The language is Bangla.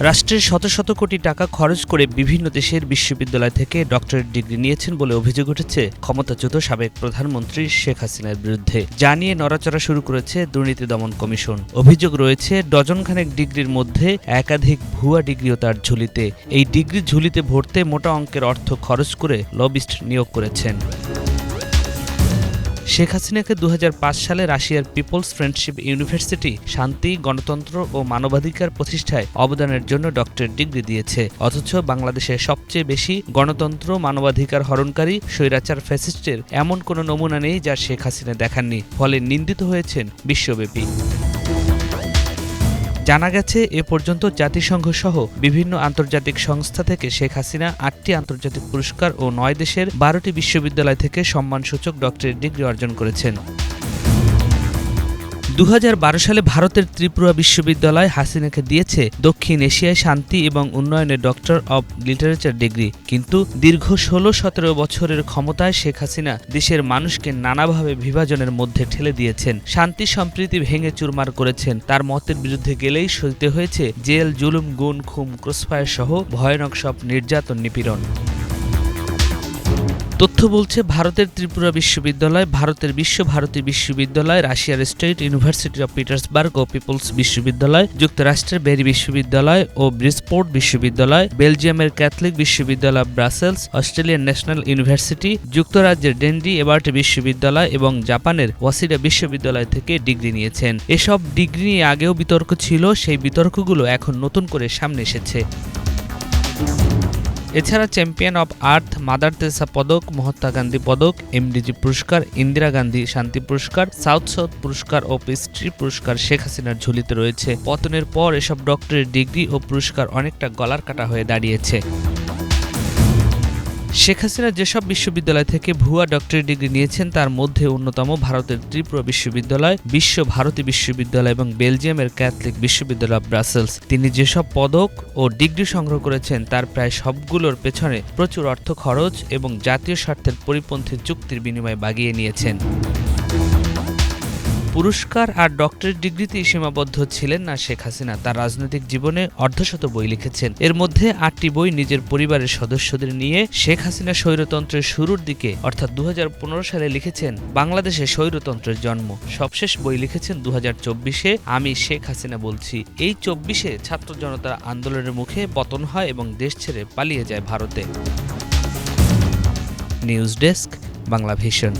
রাষ্ট্রের শত শত কোটি টাকা খরচ করে বিভিন্ন দেশের বিশ্ববিদ্যালয় থেকে ডক্টরেট ডিগ্রি নিয়েছেন বলে অভিযোগ উঠেছে ক্ষমতাচ্যুত সাবেক প্রধানমন্ত্রী শেখ হাসিনার বিরুদ্ধে। যা নিয়ে নড়াচড়া শুরু করেছে দুর্নীতি দমন কমিশন। অভিযোগ রয়েছে ডজনখানেক ডিগ্রির মধ্যে একাধিক ভুয়া ডিগ্রিও তার ঝুলিতে। এই ডিগ্রি ঝুলিতে ভরতে মোটা অঙ্কের অর্থ খরচ করে লবিস্ট নিয়োগ করেছেন। শেখ হাসিনাকে 2005 সালে রাশিয়ার পিপলস ফ্রেন্ডশিপ ইউনিভার্সিটি শান্তি, গণতন্ত্র ও মানবাধিকার প্রতিষ্ঠায় অবদানের জন্য ডক্টরেট ডিগ্রি দিয়েছে। অথচ বাংলাদেশের সবচেয়ে বেশি গণতন্ত্র, মানবাধিকার হরণকারী স্বৈরাচার ফ্যাসিস্টের এমন কোনো নমুনা নেই যা শেখ হাসিনা দেখাননি। ফলে নিন্দিত হয়েছেন বিশ্বব্যাপী। জানা গেছে, এ পর্যন্ত জাতিসংঘ সহ বিভিন্ন আন্তর্জাতিক সংস্থা থেকে শেখ হাসিনা 8টি আন্তর্জাতিক পুরস্কার ও 9 দেশের 12টি বিশ্ববিদ্যালয় থেকে সম্মানসূচক ডক্টরেট ডিগ্রি অর্জন করেছেন। 2012 সালে ভারতের ত্রিপুরা বিশ্ববিদ্যালয় হাসিনাকে দিয়েছে দক্ষিণ এশিয়ায় শান্তি এবং উন্নয়নে ডক্টর অব লিটারেচার ডিগ্রি। কিন্তু দীর্ঘ 16-17 বছরের ক্ষমতায় শেখ হাসিনা দেশের মানুষকে নানাভাবে বিভাজনের মধ্যে ঠেলে দিয়েছেন। শান্তি সম্প্রীতি ভেঙে চুরমার করেছেন। তার মতের বিরুদ্ধে গেলেই সইতে হয়েছে জেল, জুলুম, গুণ, খুন, ক্রসফায়ার সহ ভয়ানক সব নির্যাতন, নিপীড়ন। তথ্য বলছে, ভারতের ত্রিপুরা বিশ্ববিদ্যালয়, ভারতের বিশ্বভারতী বিশ্ববিদ্যালয়, রাশিয়ার স্টেট ইউনিভার্সিটি অব পিটার্সবার্গ ও পিপলস বিশ্ববিদ্যালয়, যুক্তরাষ্ট্রের বেরি বিশ্ববিদ্যালয় ও ব্রিজপোর্ট বিশ্ববিদ্যালয়, বেলজিয়ামের ক্যাথলিক বিশ্ববিদ্যালয় ব্রাসেলস, অস্ট্রেলিয়ান ন্যাশনাল ইউনিভার্সিটি, যুক্তরাজ্যের ডেন্ডি এবার্টি বিশ্ববিদ্যালয় এবং জাপানের ওয়াসিডা বিশ্ববিদ্যালয় থেকে ডিগ্রি নিয়েছেন। এসব ডিগ্রি নিয়ে আগেও বিতর্ক ছিল, সেই বিতর্কগুলো এখন নতুন করে সামনে এসেছে। এছাড়া champion of earth, mother Teresa পদক, মহাত্মা গান্ধী পদক, এমডিজি পুরস্কার, ইন্দিরা গান্ধী শান্তি পুরস্কার, সাউথ পুরস্কার ও পিস-ট্রি পুরস্কার শেখ হাসিনার ঝুলিতে রয়েছে। পতনের পর এসব ডক্টরেট ডিগ্রি ও পুরস্কার অনেকটা গলার কাটা হয়ে দাঁড়িয়েছে। শেখ হাসিনা যেসব বিশ্ববিদ্যালয় থেকে ভুয়া ডক্টরেট ডিগ্রি নিয়েছেন তার মধ্যে অন্যতম ভারতের ত্রিপুরা বিশ্ববিদ্যালয়, বিশ্বভারতী বিশ্ববিদ্যালয় এবং বেলজিয়ামের ক্যাথলিক বিশ্ববিদ্যালয় ব্রাসেলস। তিনি যেসব পদক ও ডিগ্রি সংগ্রহ করেছেন তার প্রায় সবগুলোর পেছনে প্রচুর অর্থ খরচ এবং জাতীয় স্বার্থের পরিপন্থী চুক্তির বিনিময়ে বাগিয়ে নিয়েছেন। পুরস্কার আর ডক্টরেট ডিগ্রিতেই সীমাবদ্ধ ছিলেন না শেখ হাসিনা। তার রাজনৈতিক জীবনে অর্ধশত বই লিখেছেন। এর মধ্যে 8টি বই নিজের পরিবারের সদস্যদের নিয়ে। শেখ হাসিনা স্বৈরতন্ত্রের শুরুর দিকে অর্থাৎ 2015 সালে লিখেছেন বাংলাদেশে স্বৈরতন্ত্রের জন্ম। সবশেষ বই লিখেছেন 2024-এ, আমি শেখ হাসিনা বলছি। এই 24-এ ছাত্র জনতার আন্দোলনের মুখে পতন হয় এবং দেশ ছেড়ে পালিয়ে যায় ভারতে। News desk, Bangla vision.